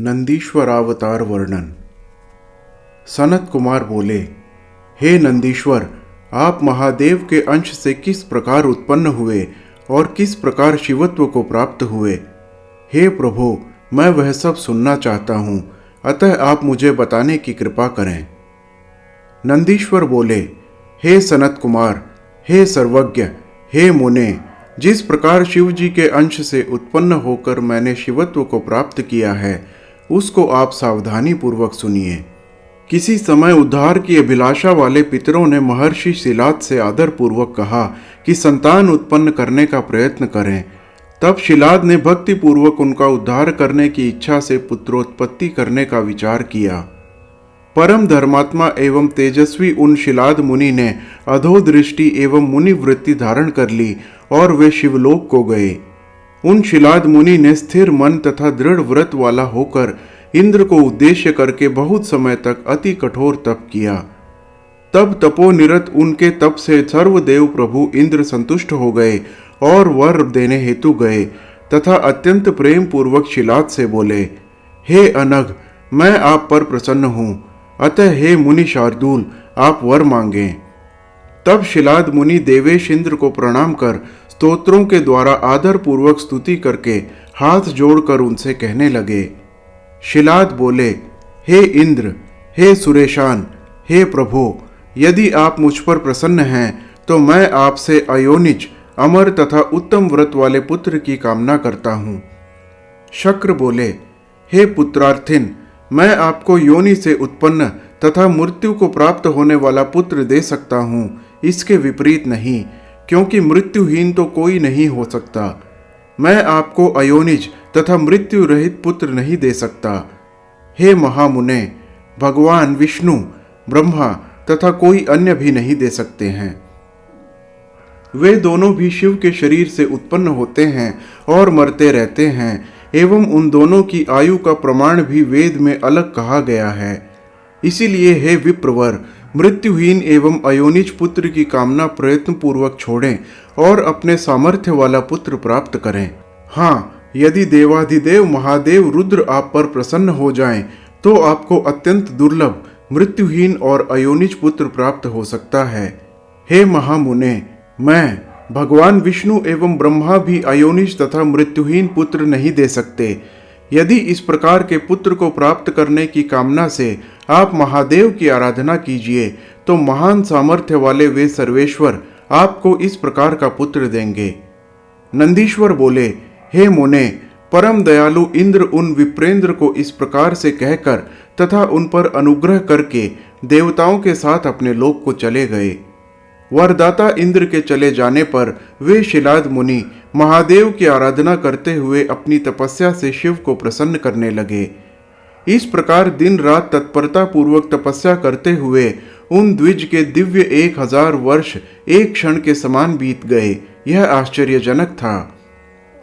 नंदीश्वरावतार वर्णन। सनत कुमार बोले, हे नंदीश्वर, आप महादेव के अंश से किस प्रकार उत्पन्न हुए और किस प्रकार शिवत्व को प्राप्त हुए? हे प्रभु, मैं वह सब सुनना चाहता हूँ, अतः आप मुझे बताने की कृपा करें। नंदीश्वर बोले, हे सनत कुमार, हे सर्वज्ञ, हे मुने, जिस प्रकार शिव जी के अंश से उत्पन्न होकर मैंने शिवत्व को प्राप्त किया है, उसको आप सावधानी पूर्वक सुनिए। किसी समय उद्धार की अभिलाषा वाले पितरों ने महर्षि शिलाद से आदर पूर्वक कहा कि संतान उत्पन्न करने का प्रयत्न करें। तब शिलाद ने भक्ति पूर्वक उनका उद्धार करने की इच्छा से पुत्रोत्पत्ति करने का विचार किया। परम धर्मात्मा एवं तेजस्वी उन शिलाद मुनि ने अधोदृष्टि एवं मुनि वृत्ति धारण कर ली और वे शिवलोक को गए। उन शिलाद मुनि ने स्थिर मन तथा दृढ़ व्रत वाला होकर इंद्र को उद्देश्य करके बहुत समय तक अति कठोर तप किया। तब तपोनिरत उनके तप से सर्वदेव प्रभु इंद्र संतुष्ट हो गए और वर देने हेतु गए तथा अत्यंत प्रेम पूर्वक शिलाद से बोले, हे अनघ, मैं आप पर प्रसन्न हूँ, अतः हे मुनि शार्दूल, आप वर मांगे। तब शिलाद मुनि देवेश इंद्र को प्रणाम कर स्तोत्रों के द्वारा आदर पूर्वक स्तुति करके हाथ जोड़कर उनसे कहने लगे। शिलाद बोले, हे इंद्र, हे सुरेशान, हे प्रभु, यदि आप मुझ पर प्रसन्न हैं तो मैं आपसे अयोनिज, अमर तथा उत्तम व्रत वाले पुत्र की कामना करता हूँ। शक्र बोले, हे पुत्रार्थिन, मैं आपको योनि से उत्पन्न तथा मृत्यु को प्राप्त होने वाला पुत्र दे सकता हूँ, इसके विपरीत नहीं, क्योंकि मृत्युहीन तो कोई नहीं हो सकता। मैं आपको अयोनिज तथा मृत्यु रहित पुत्र नहीं दे सकता। हे महामुने, भगवान विष्णु, ब्रह्मा तथा कोई अन्य भी नहीं दे सकते हैं। वे दोनों भी शिव के शरीर से उत्पन्न होते हैं और मरते रहते हैं, एवं उन दोनों की आयु का प्रमाण भी वेद में अलग कहा गया है। इसीलिए हे विप्रवर, मृत्युहीन एवं अयोनिज पुत्र की कामना प्रयत्न पूर्वक छोड़ें और अपने सामर्थ्य वाला पुत्र प्राप्त करें। हाँ, यदि देवाधिदेव महादेव रुद्र आप पर प्रसन्न हो जाएं, तो आपको अत्यंत दुर्लभ मृत्युहीन और अयोनिज पुत्र प्राप्त हो सकता है। हे महामुने, मैं, भगवान विष्णु एवं ब्रह्मा भी अयोनिज तथा मृत्युहीन पुत्र नहीं दे सकते। यदि इस प्रकार के पुत्र को प्राप्त करने की कामना से आप महादेव की आराधना कीजिए, तो महान सामर्थ्य वाले वे सर्वेश्वर आपको इस प्रकार का पुत्र देंगे। नंदीश्वर बोले, हे मुने, परम दयालु इंद्र उन विप्रेंद्र को इस प्रकार से कहकर तथा उन पर अनुग्रह करके देवताओं के साथ अपने लोक को चले गए। वरदाता इंद्र के चले जाने पर वे शिलाद मुनि महादेव की आराधना करते हुए अपनी तपस्या से शिव को प्रसन्न करने लगे। इस प्रकार दिन रात तत्परता पूर्वक तपस्या करते हुए उन द्विज के दिव्य 1000 वर्ष एक क्षण के समान बीत गए। यह आश्चर्यजनक था।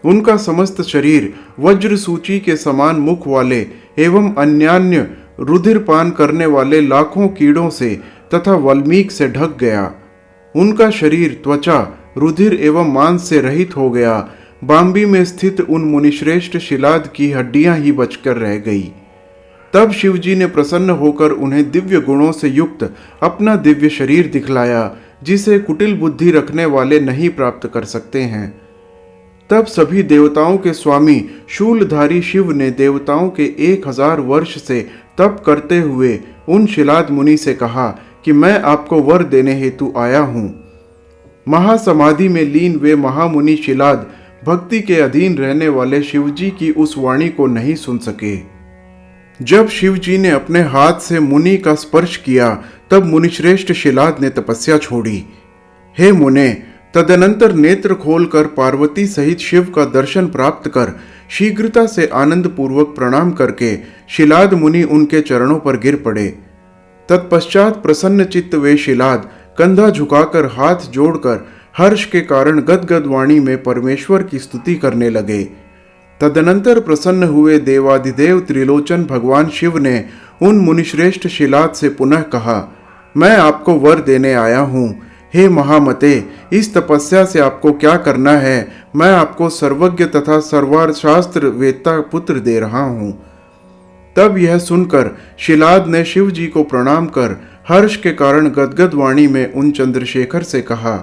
उनका समस्त शरीर वज्र सूची के समान मुख वाले एवं अन्यान्य रुधिरपान करने वाले लाखों कीड़ों से तथा वल्मीक से ढक गया। उनका शरीर त्वचा, रुधिर एवं मांस से रहित हो गया। बाम्बी में स्थित उन मुनिश्रेष्ठ शिलाद की हड्डियां ही बचकर रह गई। तब शिवजी ने प्रसन्न होकर उन्हें दिव्य गुणों से युक्त अपना दिव्य शरीर दिखलाया, जिसे कुटिल बुद्धि रखने वाले नहीं प्राप्त कर सकते हैं। तब सभी देवताओं के स्वामी शूलधारी शिव ने देवताओं के 1000 वर्ष से तप करते हुए उन शिलाद मुनि से कहा कि मैं आपको वर देने हेतु आया हूँ। महासमाधि में लीन वे महामुनि शिलाद भक्ति के अधीन रहने वाले शिवजी की उस वाणी को नहीं सुन सके। जब शिवजी ने अपने हाथ से मुनि का स्पर्श किया, तब मुनिश्रेष्ठ शिलाद ने तपस्या छोड़ी। हे मुने, तदनंतर नेत्र खोलकर पार्वती सहित शिव का दर्शन प्राप्त कर शीघ्रता से आनंद पूर्वक प्रणाम करके शिलाद मुनि उनके चरणों पर गिर पड़े। तत्पश्चात प्रसन्न चित्त वे शिलाद कंधा झुकाकर हाथ जोड़कर हर्ष के कारण गदगद वाणी में परमेश्वर की स्तुति करने लगे। तदनंतर प्रसन्न हुए देवाधिदेव त्रिलोचन भगवान शिव ने उन मुनिश्रेष्ठ शिलाद से पुनः कहा, मैं आपको वर देने आया हूँ। हे महामते, इस तपस्या से आपको क्या करना है? मैं आपको सर्वज्ञ तथा सर्वार्थ शास्त्र वेत्ता पुत्र दे रहा हूँ। तब यह सुनकर शिलाद ने शिव जी को प्रणाम कर हर्ष के कारण गदगद वाणी में उन चंद्रशेखर से कहा।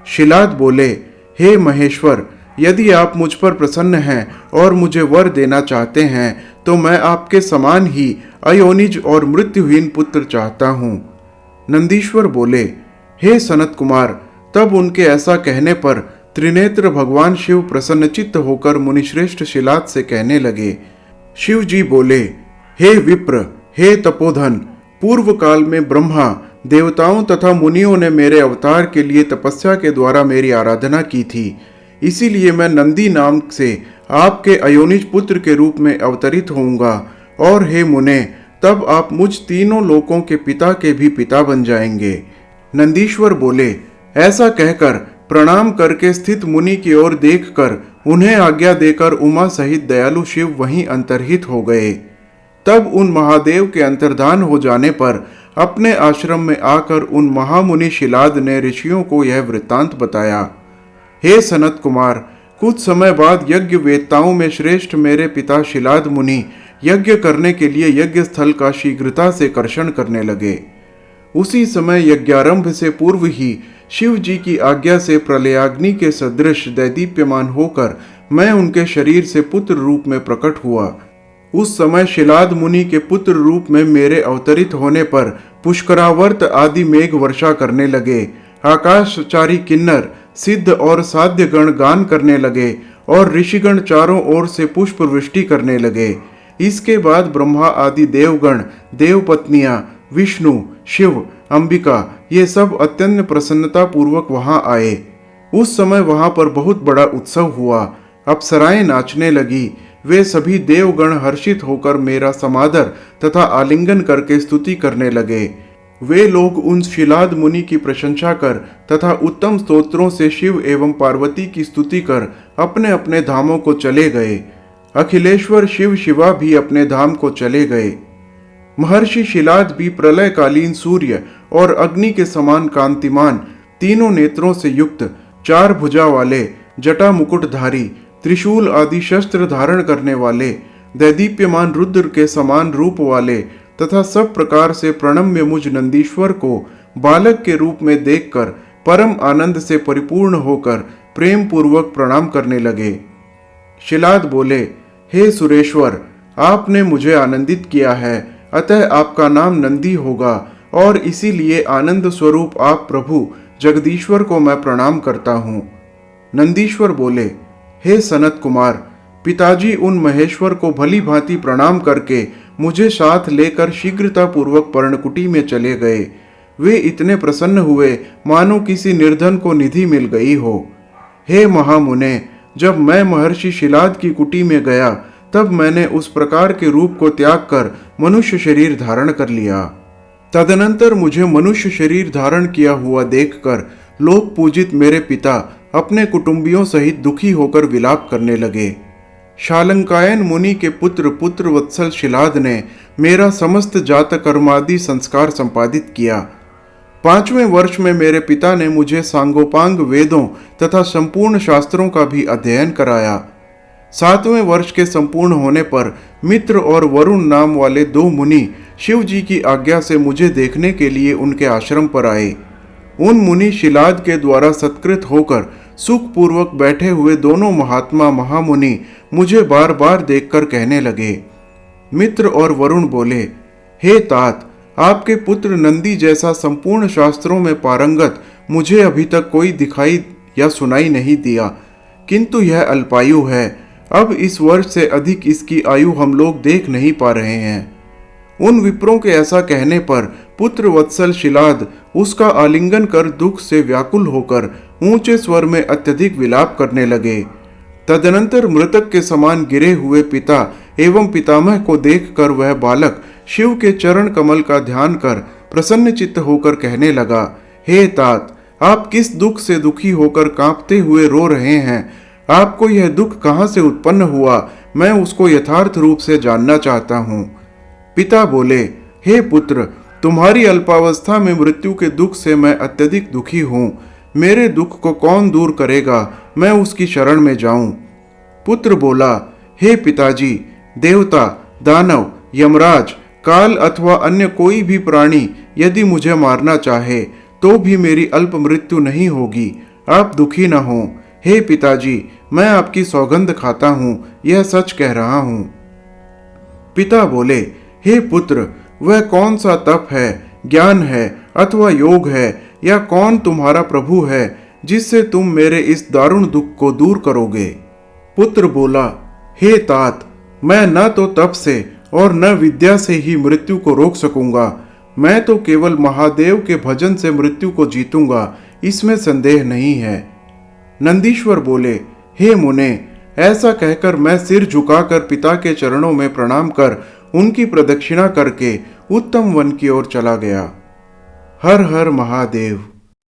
शिलाद बोले, हे महेश्वर, यदि आप मुझ पर प्रसन्न हैं और मुझे वर देना चाहते हैं तो मैं आपके समान ही अयोनिज और मृत्युहीन पुत्र चाहता हूँ। नंदीश्वर बोले, हे सनत कुमार। तब उनके ऐसा कहने पर त्रिनेत्र भगवान शिव प्रसन्नचित्त होकर मुनिश्रेष्ठ शिलाद से कहने लगे। शिव जी बोले, हे विप्र, हे तपोधन, पूर्व काल में ब्रह्मा, देवताओं तथा मुनियों ने मेरे अवतार के लिए तपस्या के द्वारा मेरी आराधना की थी। इसीलिए मैं नंदी नाम से आपके अयोनिज पुत्र के रूप में अवतरित होऊंगा। और हे मुने, तब आप मुझ तीनों लोकों के पिता के भी पिता बन जाएंगे। नंदीश्वर बोले, ऐसा कहकर प्रणाम करके स्थित मुनि की ओर देखकर उन्हें आज्ञा देकर उमा सहित दयालु शिव वहीं अंतर्हित हो गए। तब उन महादेव के अंतर्धान हो जाने पर अपने आश्रम में आकर उन महामुनि शिलाद ने ऋषियों को यह वृत्तांत बताया। हे सनत कुमार, कुछ समय बाद यज्ञ वेत्ताओं में श्रेष्ठ मेरे पिता शिलाद मुनि यज्ञ करने के लिए यज्ञ स्थल का शीघ्रता से कर्षण करने लगे। उसी समय यज्ञारंभ से पूर्व ही शिव जी की आज्ञा से प्रलयाग्नि के सदृश दैदीप्यमान होकर मैं उनके शरीर से पुत्र रूप में प्रकट हुआ। उस समय शिलाद मुनि के पुत्र रूप में मेरे अवतरित होने पर पुष्करावर्त आदि मेघ वर्षा करने लगे। आकाशचारी किन्नर, सिद्ध और साध्य गण गान करने लगे और ऋषिगण चारों ओर से पुष्प वृष्टि करने लगे। इसके बाद ब्रह्मा आदि देवगण, देवपत्नियां, विष्णु, शिव, अंबिका ये सब अत्यंत प्रसन्नता पूर्वक वहां आए। उस समय वहां पर बहुत बड़ा उत्सव हुआ। अप्सराएं नाचने लगी। वे सभी देवगण हर्षित होकर मेरा समादर तथा आलिंगन करके स्तुति करने लगे। वे लोग उन शिलाद मुनि की प्रशंसा कर तथा उत्तम स्तोत्रों से शिव एवं पार्वती की स्तुति कर अपने अपने धामों को चले गए। अखिलेश्वर शिव शिवा भी अपने धाम को चले गए। महर्षि शिलाद भी प्रलयकालीन सूर्य और अग्नि के समान कांतिमान, तीनों नेत्रों से युक्त, 4 भुजा वाले, जटा मुकुटधारी, त्रिशूल आदि शस्त्र धारण करने वाले, दैदीप्यमान रुद्र के समान रूप वाले तथा सब प्रकार से प्रणम्य मुझ नंदीश्वर को बालक के रूप में देखकर परम आनंद से परिपूर्ण होकर प्रेम पूर्वक प्रणाम करने लगे। शिलाद बोले, हे सुरेश्वर, आपने मुझे आनंदित किया है, अतः आपका नाम नंदी होगा और इसीलिए आनंद स्वरूप आप प्रभु जगदीश्वर को मैं प्रणाम करता हूँ। नंदीश्वर बोले, हे सनत कुमार, पिताजी उन महेश्वर को भली भांति प्रणाम करके मुझे साथ लेकर शीघ्रता पूर्वक पर्णकुटी में चले गए। वे इतने प्रसन्न हुए मानो किसी निर्धन को निधि मिल गई हो। हे महामुने, जब मैं महर्षि शिलाद की कुटी में गया तब मैंने उस प्रकार के रूप को त्याग कर मनुष्य शरीर धारण कर लिया। तदनंतर मुझे मनुष्य शरीर धारण किया हुआ देखकर लोक पूजित मेरे पिता अपने कुटुंबियों सहित दुखी होकर विलाप करने लगे। शालंकायन मुनि के पुत्र वत्सल शिलाद ने मेरा समस्त जात कर्मादि संस्कार संपादित किया। 5वें वर्ष में मेरे पिता ने मुझे सांगोपांग वेदों तथा संपूर्ण शास्त्रों का भी अध्ययन कराया। 7वें वर्ष के संपूर्ण होने पर मित्र और वरुण नाम वाले 2 मुनि शिव जी की आज्ञा से मुझे देखने के लिए उनके आश्रम पर आए। उन मुनि शिलाद के द्वारा सत्कृत होकर सुखपूर्वक बैठे हुए दोनों महात्मा महामुनि मुझे बार बार देखकर कहने लगे। मित्र और वरुण बोले, हे तात, आपके पुत्र नंदी जैसा संपूर्ण शास्त्रों में पारंगत मुझे अभी तक कोई दिखाई या सुनाई नहीं दिया, किंतु यह अल्पायु है। अब इस वर्ष से अधिक इसकी आयु हम लोग देख नहीं पा रहे हैं। उन विप्रों के ऐसा कहने पर पुत्र वत्सल शिलाद उसका आलिंगन कर दुख से व्याकुल होकर ऊंचे स्वर में अत्यधिक विलाप करने लगे। तदनंतर मृतक के समान गिरे हुए पिता एवं पितामह को देखकर वह बालक शिव के चरण कमल का ध्यान कर प्रसन्न चित्त होकर कहने लगा, हे तात, आप किस दुख से दुखी होकर कांपते हुए रो रहे हैं? आपको यह दुख कहाँ से उत्पन्न हुआ? मैं उसको यथार्थ रूप से जानना चाहता हूँ। पिता बोले, हे पुत्र, तुम्हारी अल्पावस्था में मृत्यु के दुख से मैं अत्यधिक दुखी हूँ। मेरे दुख को कौन दूर करेगा? मैं उसकी शरण में जाऊं। पुत्र बोला, हे पिताजी, देवता, दानव यमराज, काल अथवा अन्य कोई भी प्राणी यदि मुझे मारना चाहे तो भी मेरी अल्प मृत्यु नहीं होगी। आप दुखी न हो। हे पिताजी, मैं आपकी सौगंध खाता हूँ, यह सच कह रहा हूँ। पिता बोले, हे पुत्र, वह कौन सा तप है, ज्ञान है अथवा योग है, या कौन तुम्हारा प्रभु है जिससे तुम मेरे इस दारुण दुख को दूर करोगे? पुत्र बोला, हे तात, मैं न तो तप से और न विद्या से ही मृत्यु को रोक सकूंगा। मैं तो केवल महादेव के भजन से मृत्यु को जीतूंगा, इसमें संदेह नहीं है। नंदीश्वर बोले, हे मुने, ऐसा कहकर मैं सिर झुकाकर पिता के चरणों में प्रणाम कर उनकी प्रदक्षिणा करके उत्तम वन की ओर चला गया। हर हर महादेव।